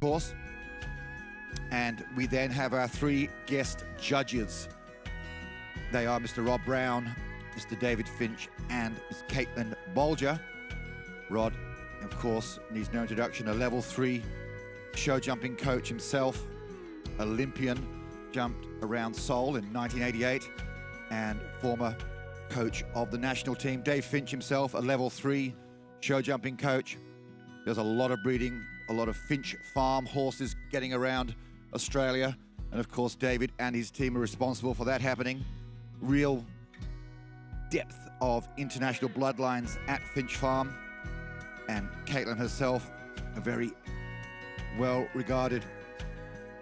course. And we then have our 3 guest judges. They are Mr. Rob Brown, Mr. David Finch, and Ms. Caitlin Bolger. Rod, of course, needs no introduction, a level 3 show jumping coach himself, Olympian, jumped around Seoul in 1988, and former coach of the national team. Dave Finch himself, a level 3 show jumping coach. There's a lot of breeding, a lot of Finch farm horses getting around Australia. And of course, David and his team are responsible for that happening. Real depth of international bloodlines at Finch Farm. And Caitlin herself, a very well-regarded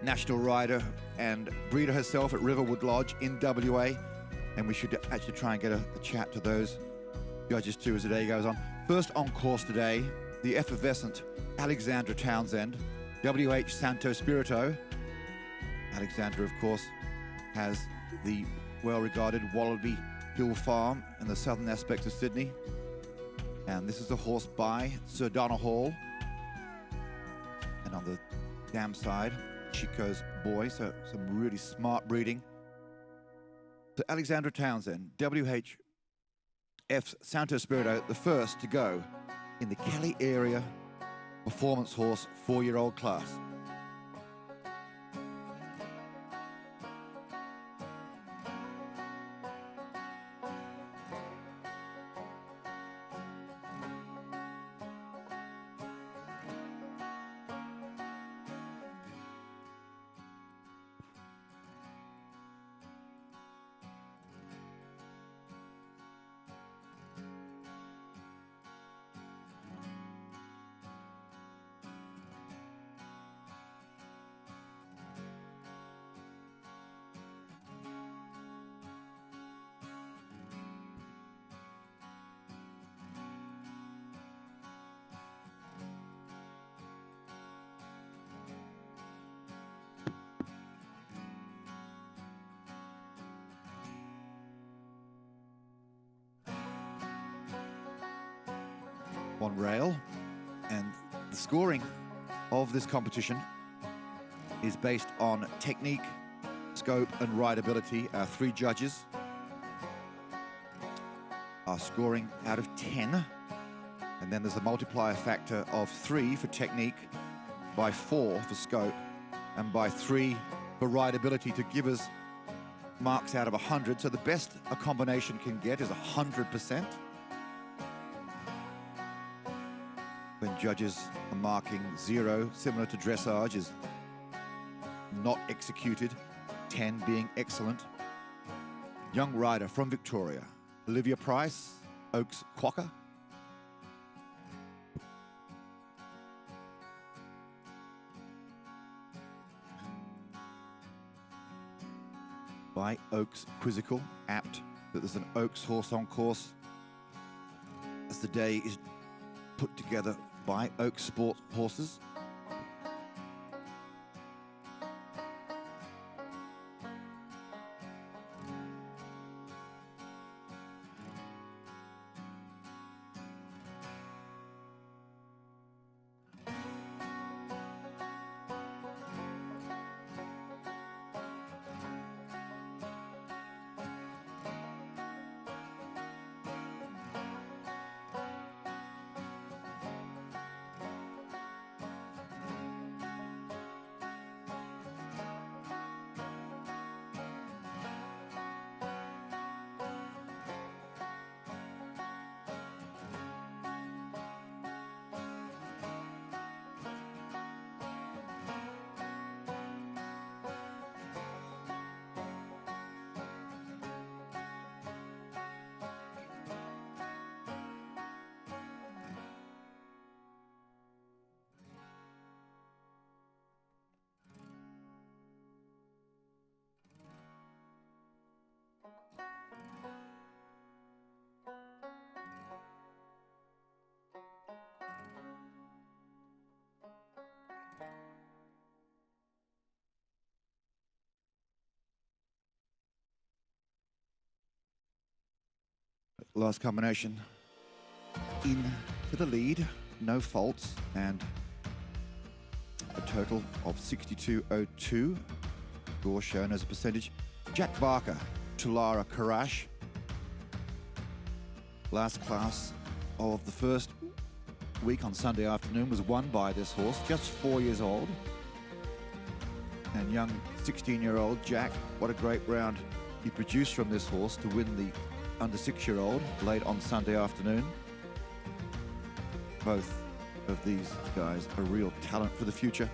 national rider and breeder herself at Riverwood Lodge in WA. And we should actually try and get a chat to those judges too as the day goes on. First on course today, the effervescent Alexandra Townsend, WH Santo Spirito. Alexandra, of course, has the well-regarded Wallaby Hill Farm in the southern aspects of Sydney. And this is a horse by Sir Donna Hall. And on the dam side, Chico's Boy, so some really smart breeding. So Alexandra Townsend, WHF Santo Spirito, the first to go in the Calliera performance horse 4-year-old class. On rail, and the scoring of this competition is based on technique, scope, and rideability. Our 3 judges are scoring out of 10, and then there's a multiplier factor of 3 for technique, by 4 for scope, and by 3 for rideability to give us marks out of 100. So the best a combination can get is 100%. When judges are marking 0, similar to dressage, is not executed, 10 being excellent. Young rider from Victoria, Olivia Price, Oaks Quokka. By Oaks Quizzical, apt that there's an Oaks horse on course as the day is put together by Oaks Sport horses. Last combination into the lead, no faults, and a total of 62.02. Score shown as a percentage. Jack Barker, Tulara, Karash. Last class of the first week on Sunday afternoon was won by this horse, just 4 years old. And young 16-year-old Jack, what a great round he produced from this horse to win the under 6-year-old late on Sunday afternoon. Both of these guys are real talent for the future.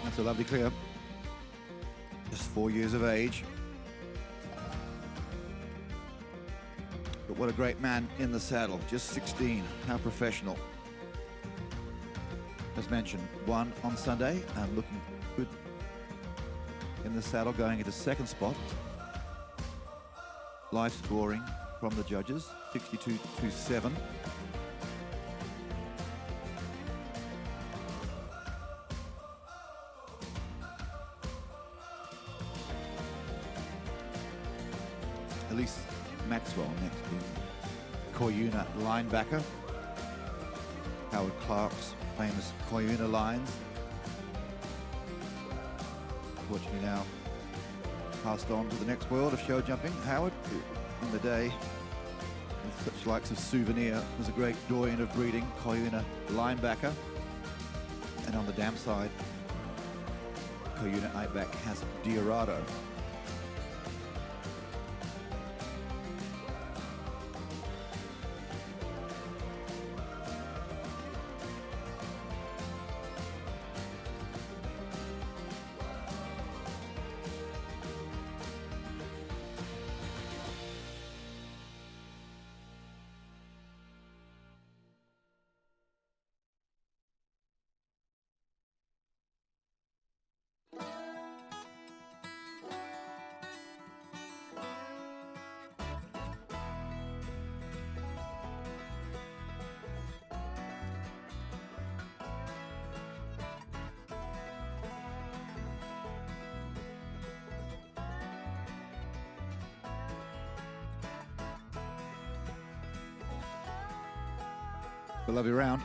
That's a lovely clear. Just 4 years of age. But what a great man in the saddle. Just 16. How professional. As mentioned, won on Sunday and looking good in the saddle, going into second spot. Live scoring from the judges, 62.27. Alyse Maxwell next to Koyuna linebacker. Howard Clark's famous Koyuna lines. Fortunately now passed on to the next world of show jumping. Howard, in the day, with such likes of Souvenir, was a great doyen of breeding, Koyuna linebacker. And on the dam side, Koyuna Outback has Dorado. A lovely round.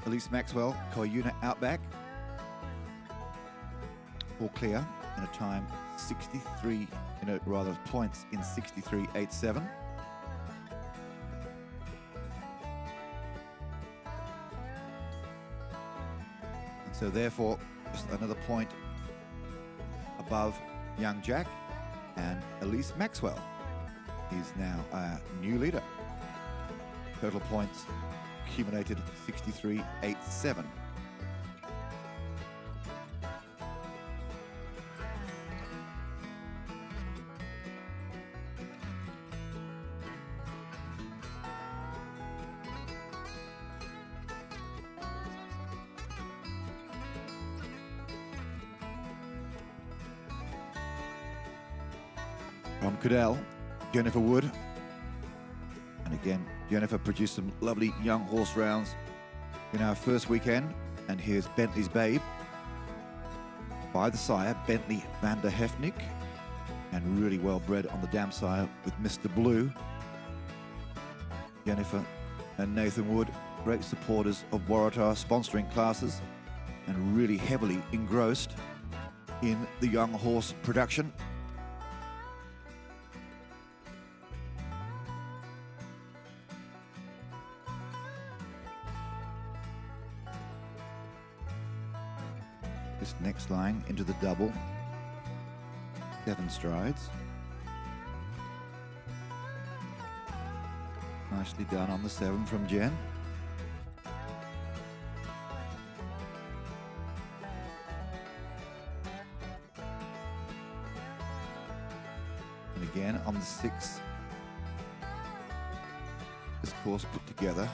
Alyse Maxwell, Koyuna Outback. All clear in a time 63, rather points in 63.87. And so therefore, just another point above young Jack, and Alyse Maxwell is now our new leader. Total points accumulated 63.87. From Quinelle, Jennifer Wood. And again, Jennifer produced some lovely young horse rounds in our first weekend. And here's Bentleys Babe by the sire, Bentley van der Hefnick, and really well bred on the dam sire with Mr. Blue. Jennifer and Nathan Wood, great supporters of Waratah sponsoring classes and really heavily engrossed in the young horse production. This next line into the double, 7 strides. Nicely done on the 7 from Jen. And again, on the 6th, this course put together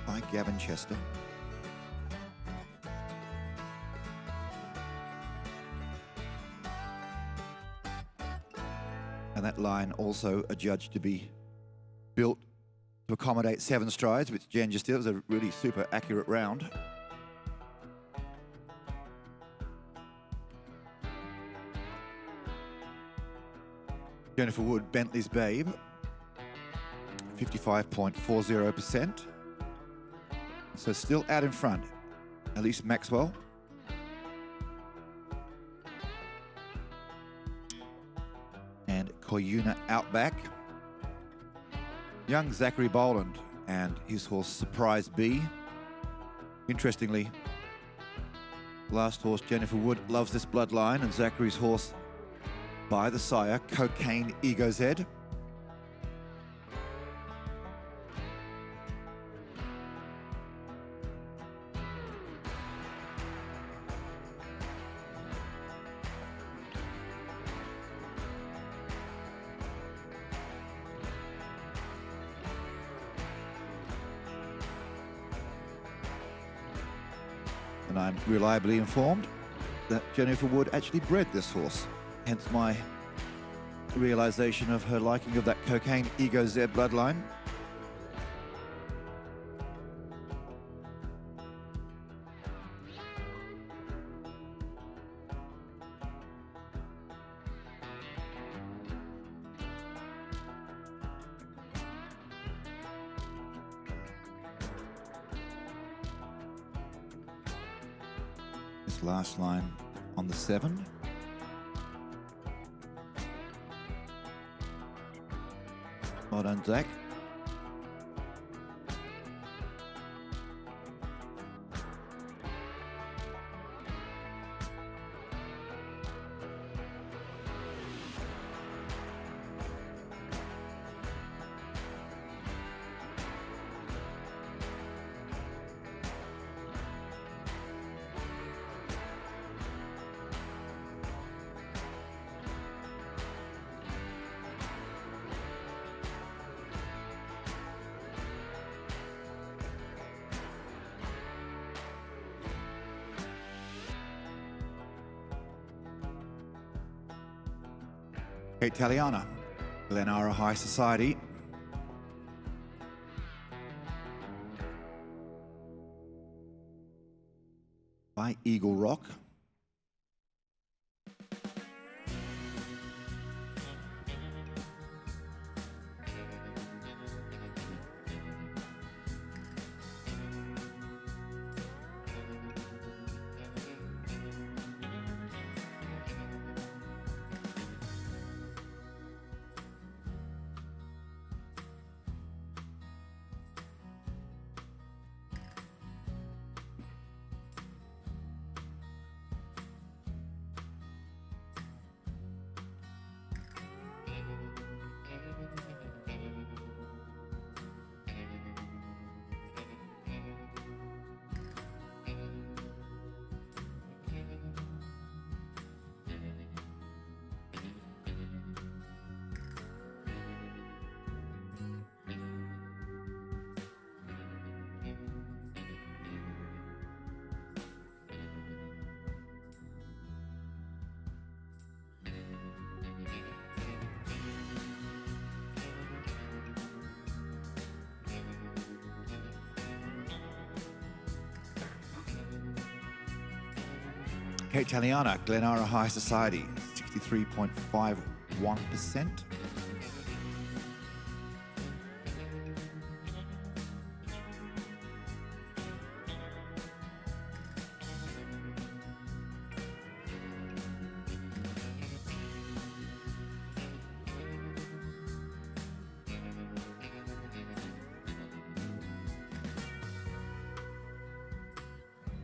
by Gavin Chester. And that line also adjudged to be built to accommodate 7 strides, which Jen just did. It was a really super accurate round. Jennifer Wood, Bentley's Babe, 55.40%. So still out in front, Alyse Maxwell. And Koyuna Outback. Young Zachary Boland and his horse Surprise Bee. Interestingly, last horse Jennifer Wood loves this bloodline, and Zachary's horse by the sire, Cocaine Ego Z. And I'm reliably informed that Jennifer Wood actually bred this horse. Hence my realization of her liking of that Cocaine Ego Z bloodline. This last line on the 7. Well done, Zach. Taliana, Glenara High Society. By Eagle Rock. Taliana, Glenara High Society, 63.51%.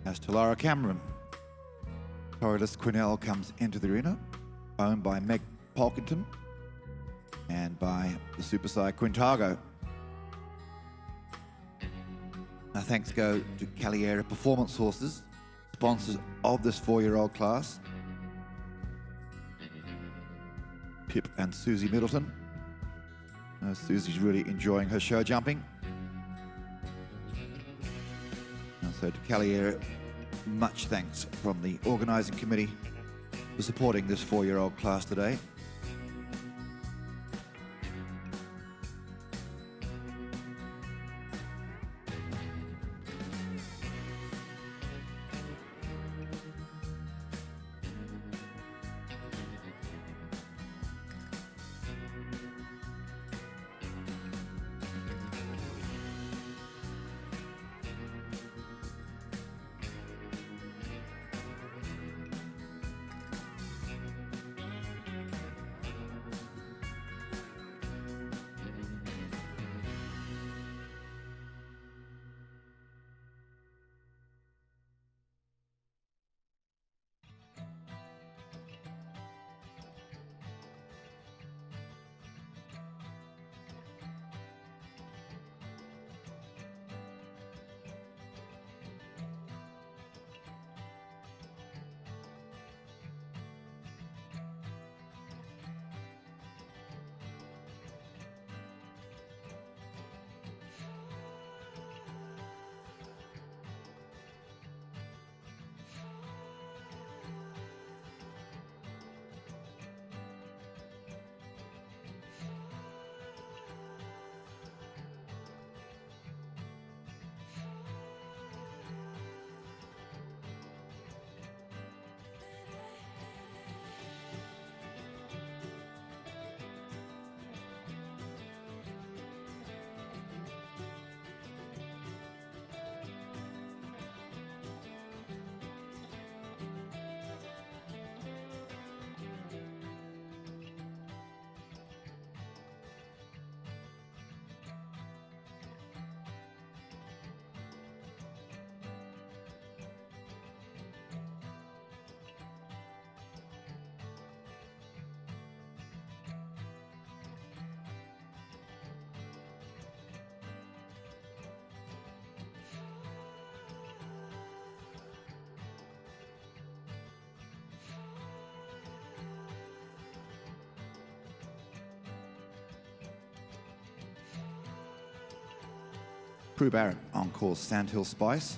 As Tallara Cameron. Corylus Quinelle comes into the arena, owned by Meg Polkington and by the Super Sire Quintago. Our thanks go to Calliera Performance Horses, sponsors of this 4-year-old class. Pip and Susie Middleton. Susie's really enjoying her show jumping. And so to Calliera, much thanks from the organising committee for supporting this 4-year-old class today. Prue Barrett on course Sandhills Spice.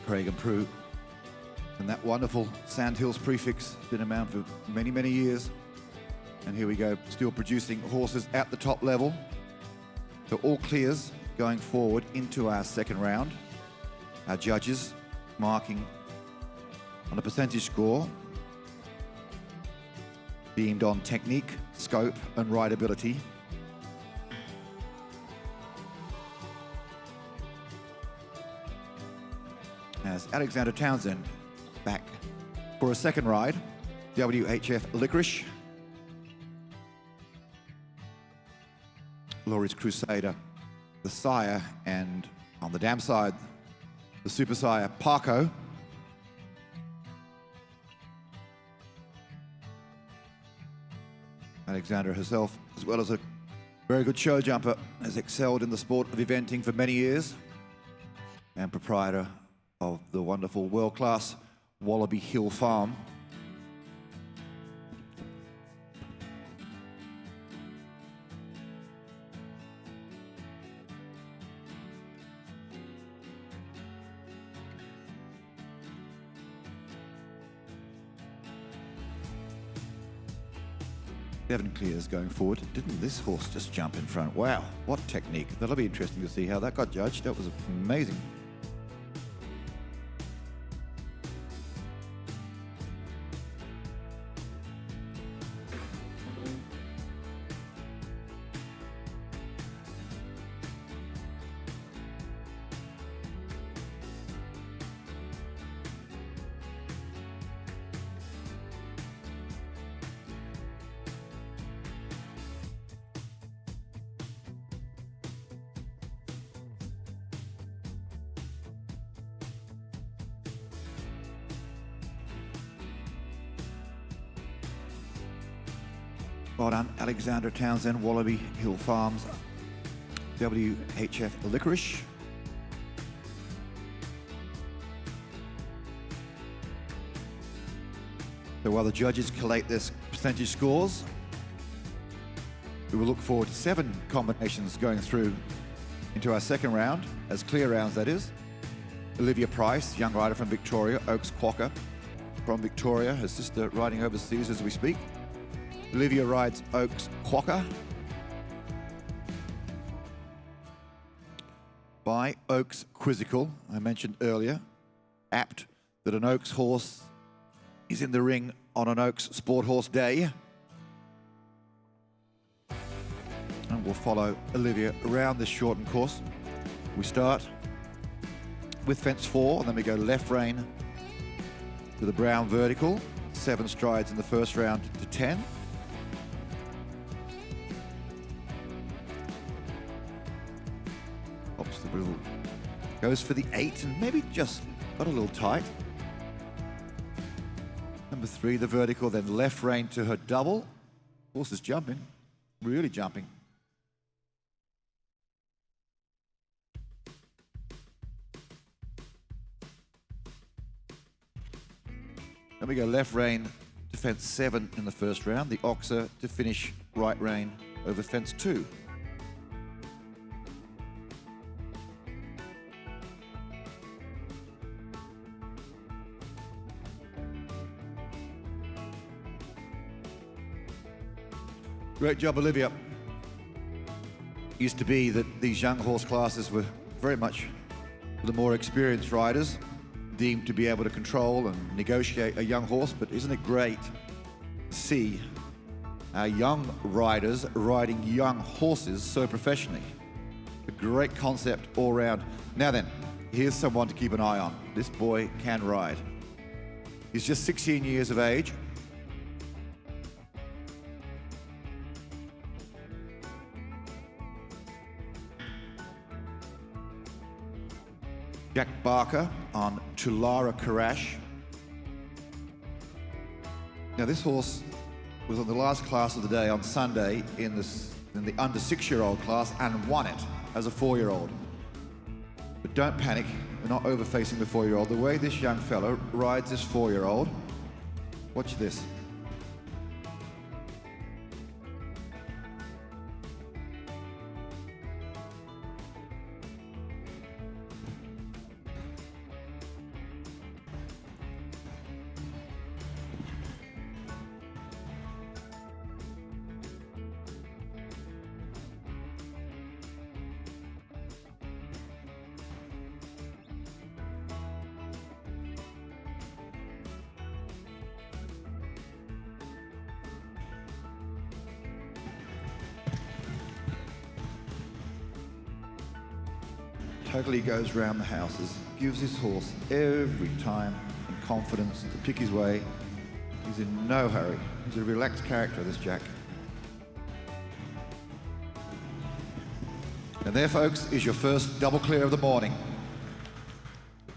Craig and Prue. And that wonderful Sandhills prefix has been around for many, many years. And here we go, still producing horses at the top level. So all clears going forward into our second round. Our judges marking on a percentage score, deemed on technique, scope, and rideability. As Alexandra Townsend back for a second ride, WHF Liquorice. Laurie's Crusader, the sire, and on the dam side, the super sire, Parco. Alexandra herself, as well as a very good show jumper, has excelled in the sport of eventing for many years, and proprietor of the wonderful world-class Wallaby Hill Farm. Devon clears going forward. Didn't this horse just jump in front? Wow, what technique. That'll be interesting to see how that got judged. That was amazing. Well done, Alexandra Townsend, Wallaby Hill Farms, WHF Liquorice. So while the judges collate their percentage scores, we will look forward to 7 combinations going through into our second round, as clear rounds that is. Olivia Price, young rider from Victoria, Oaks Quokka from Victoria, her sister riding overseas as we speak. Olivia rides Oaks Quokka by Oaks Quizzical, I mentioned earlier. Apt that an Oaks horse is in the ring on an Oaks Sport Horse Day. And we'll follow Olivia around this shortened course. We start with fence 4, and then we go left rein to the brown vertical. 7 strides in the first round to 10. Pops the little, goes for the 8 and maybe just got a little tight. Number 3, the vertical, then left rein to her double. Horse is jumping, really jumping. Then we go left rein to fence 7 in the first round. The Oxer to finish right rein over fence 2. Great job, Olivia. Used to be that these young horse classes were very much for the more experienced riders, deemed to be able to control and negotiate a young horse, but isn't it great to see our young riders riding young horses so professionally? A great concept all round. Now then, here's someone to keep an eye on. This boy can ride. He's just 16 years of age. Jack Barker on Tulara Karash. Now this horse was on the last class of the day on Sunday in the under 6-year-old class and won it as a 4-year-old. But don't panic, we're not over-facing the 4-year-old. The way this young fellow rides this 4-year-old, watch this. Totally goes round the houses, gives his horse every time and confidence to pick his way. He's in no hurry. He's a relaxed character, this Jack. And there, folks, is your first double clear of the morning.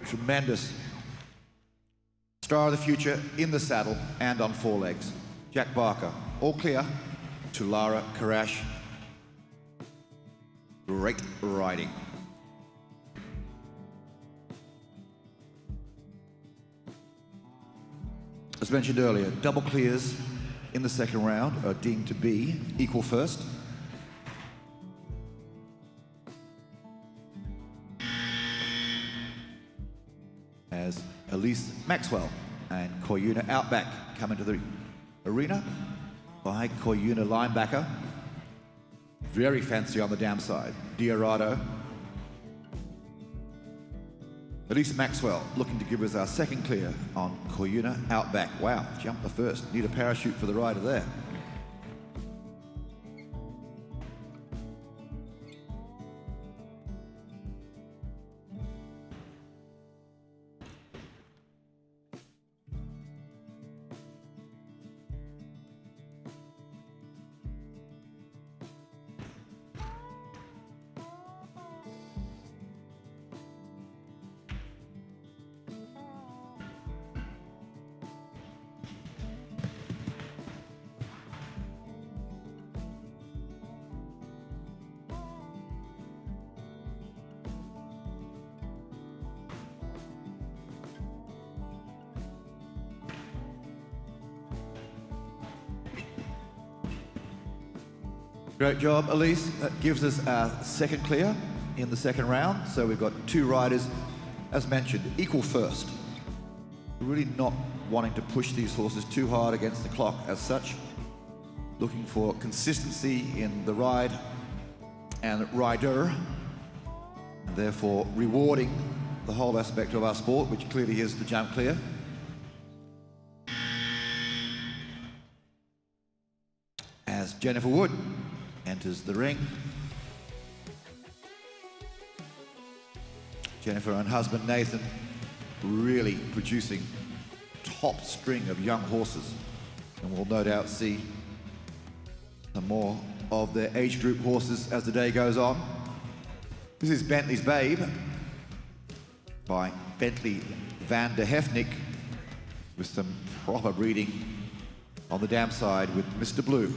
Tremendous. Star of the future in the saddle and on 4 legs. Jack Barker, all clear. Tulara Karash. Great riding. As mentioned earlier, double clears in the second round are deemed to be equal first. As Alyse Maxwell and Koyuna Outback come into the arena by Koyuna linebacker. Very fancy on the dam side. Diorado. Alyse Maxwell looking to give us our second clear on Koyuna Outback. Wow, jump the first. Need a parachute for the rider there. Great job, Alyse. That gives us our second clear in the second round. So we've got 2 riders, as mentioned, equal first. Really not wanting to push these horses too hard against the clock as such. Looking for consistency in the ride and rider, and therefore rewarding the whole aspect of our sport, which clearly is the jump clear. As Jennifer Wood enters the ring. Jennifer and husband Nathan really producing top string of young horses, and we'll no doubt see some more of their age group horses as the day goes on. This is Bentley's Babe by Bentley van der Hefnick, with some proper breeding on the dam side with Mr. Blue.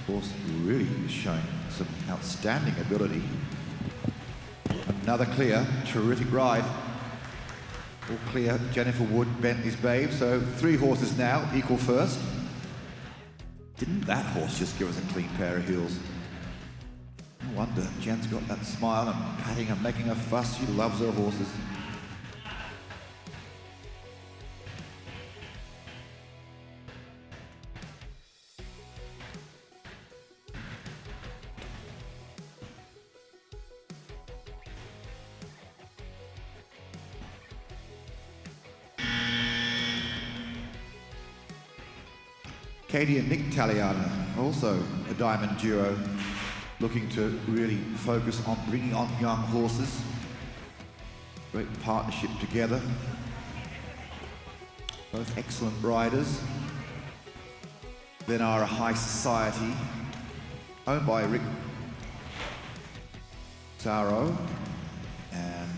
Horse really is showing some outstanding ability. Another clear, terrific ride. All clear, Jennifer Wood, Bentley's Babe. So 3 horses now, equal first. Didn't that horse just give us a clean pair of heels? No wonder Jen's got that smile and patting and making a fuss. She loves her horses. Katie and Nick Taliana, also a diamond duo, looking to really focus on bringing on young horses. Great partnership together. Both excellent riders. Glenara High Society, owned by Rick Saro, and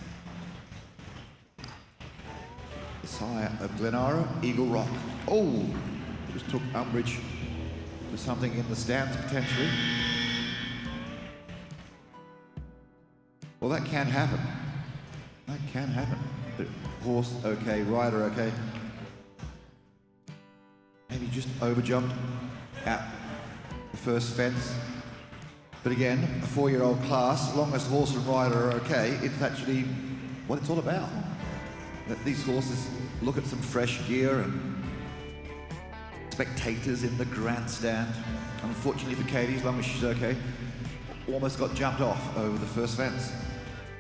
the sire of Glenara, Eagle Rock. Oh! Just took umbrage to something in the stands, potentially. Well, that can happen. That can happen. The horse, okay, rider, okay. Maybe just overjumped at the first fence. But again, a 4-year-old class, as long as horse and rider are okay, it's actually what it's all about. That these horses look at some fresh gear and spectators in the grandstand. Unfortunately for Katie, as long as she's okay, almost got jumped off over the first fence.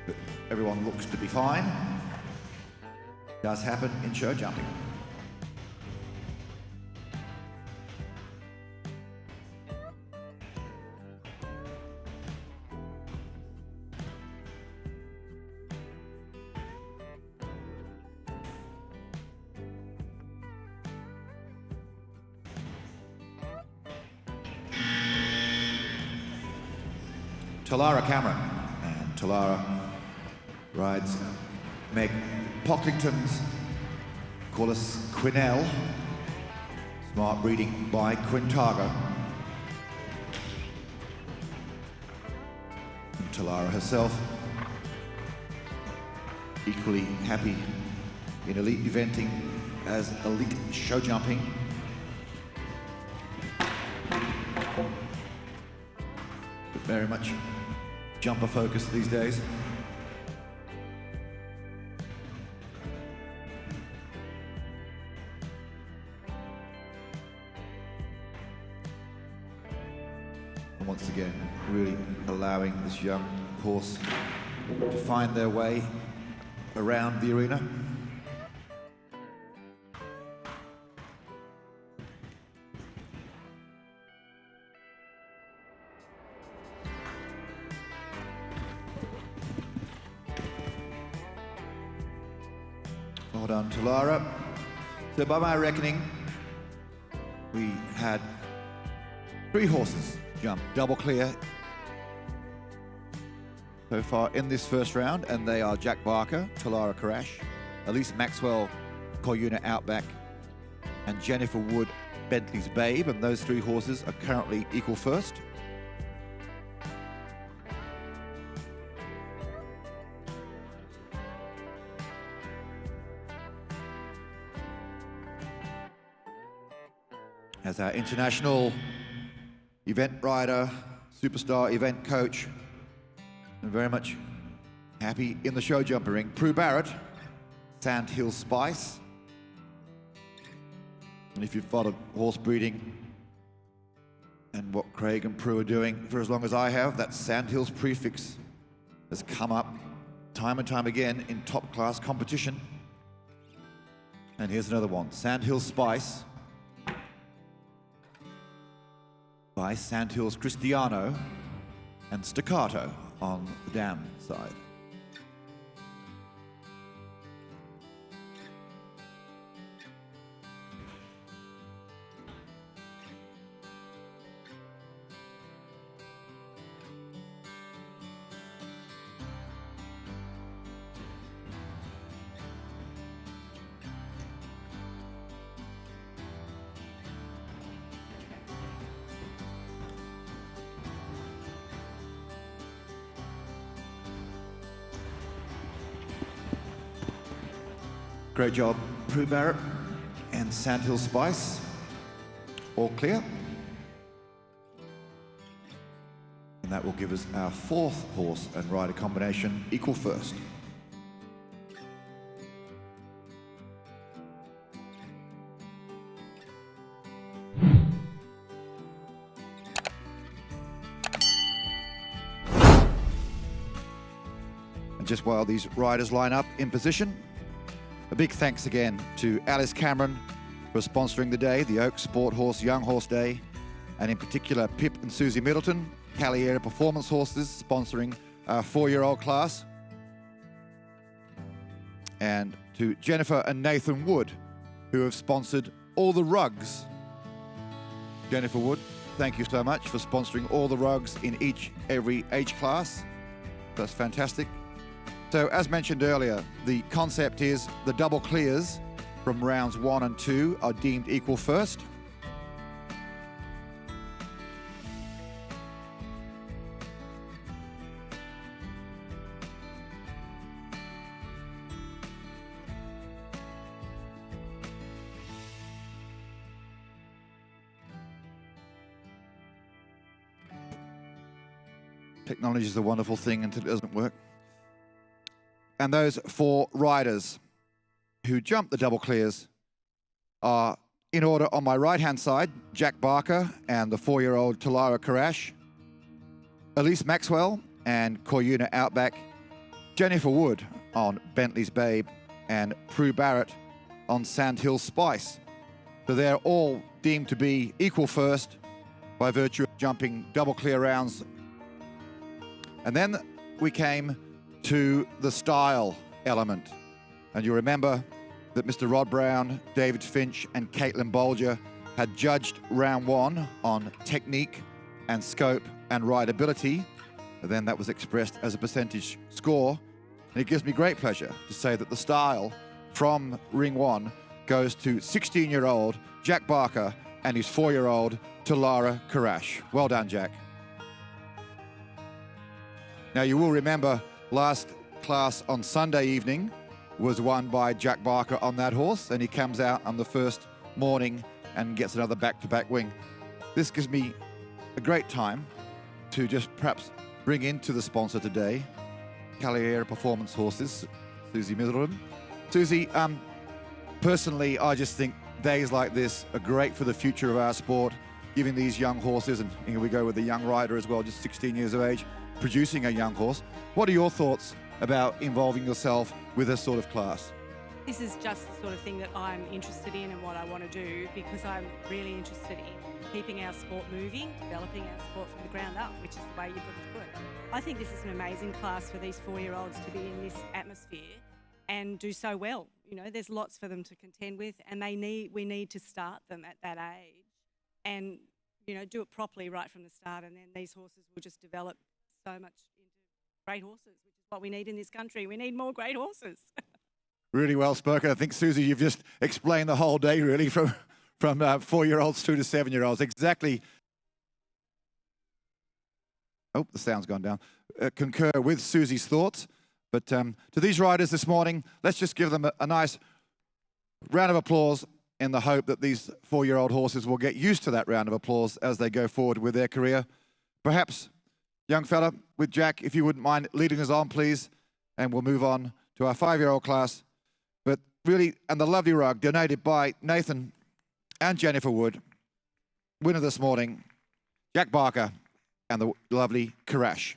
But everyone looks to be fine. Does happen in show jumping. Tallara Cameron, and Tallara rides Meg Pocklington's Corylus Quinelle, smart breeding by Quintaga. And Tallara herself, equally happy in elite eventing as elite show jumping. But very much jumper focus these days. And once again, really allowing this young horse to find their way around the arena. Well done, Tulara. So by my reckoning, we had 3 horses jump double clear so far in this first round, and they are Jack Barker, Tallara Karash, Alyse Maxwell, Koyuna Outback, and Jennifer Wood, Bentleys Babe, and those 3 horses are currently equal first. As our international event rider, superstar event coach, and very much happy in the show jumper ring, Prue Barrett, Sandhills Spice. And if you've followed horse breeding and what Craig and Prue are doing for as long as I have, that Sandhills prefix has come up time and time again in top class competition. And here's another one, Sandhills Spice by Sandhills Cristiano and Staccato on the dam side. Great job, Prue Barrett and Sandhills Spice. All clear. And that will give us our 4th horse and rider combination, equal first. And just while these riders line up in position, a big thanks again to Alyse Cameron for sponsoring the day, the Oaks Sport Horse Young Horse Day, and in particular Pip and Susie Middleton, Calliera Performance Horses, sponsoring our 4-year-old class. And to Jennifer and Nathan Wood, who have sponsored all the rugs. Jennifer Wood, thank you so much for sponsoring all the rugs in every age class. That's fantastic. So as mentioned earlier, the concept is the double clears from rounds 1 and 2 are deemed equal first. Technology is a wonderful thing until it doesn't work. And those 4 riders who jumped the double clears are, in order on my right-hand side, Jack Barker and the 4-year-old Tallara Karash, Alyse Maxwell and Koyuna Outback, Jennifer Wood on Bentleys Babe, and Prue Barrett on Sandhills Spice. So they're all deemed to be equal first by virtue of jumping double clear rounds. And then we came to the style element. And you remember that Mr. Rod Brown, David Finch, and Caitlin Bolger had judged round 1 on technique and scope and rideability. And then that was expressed as a percentage score. And it gives me great pleasure to say that the style from Ring 1 goes to 16-year-old Jack Barker and his 4-year-old Tallara Karash. Well done, Jack. Now you will remember last class on Sunday evening was won by Jack Barker on that horse, and he comes out on the first morning and gets another back-to-back wing. This gives me a great time to just perhaps bring into the sponsor today, Calliera Performance Horses, Susie Middleton. Susie, personally, I just think days like this are great for the future of our sport, giving these young horses, and here we go with the young rider as well, just 16 years of age, producing a young horse. What are your thoughts about involving yourself with this sort of class? This is just the sort of thing that I'm interested in and what I want to do, because I'm really interested in keeping our sport moving, developing our sport from the ground up, which is the way you've got to do it. I think this is an amazing class for these 4-year-olds to be in this atmosphere and do so well. You know, there's lots for them to contend with, and we need to start them at that age and, you know, do it properly right from the start, and then these horses will just develop so much into great horses, which is what we need in this country. We need more great horses. Really well spoken. I think, Susie, you've just explained the whole day, really, from 4-year-olds through to 7-year-olds. Exactly. Oh, the sound's gone down. Concur with Susie's thoughts. But to these riders this morning, let's just give them a nice round of applause in the hope that these 4-year-old horses will get used to that round of applause as they go forward with their career. Perhaps, young fella, with Jack, if you wouldn't mind leading us on, please, and we'll move on to our 5-year-old class. But really, and the lovely rug donated by Nathan and Jennifer Wood, winner this morning, Jack Barker and the lovely Karash.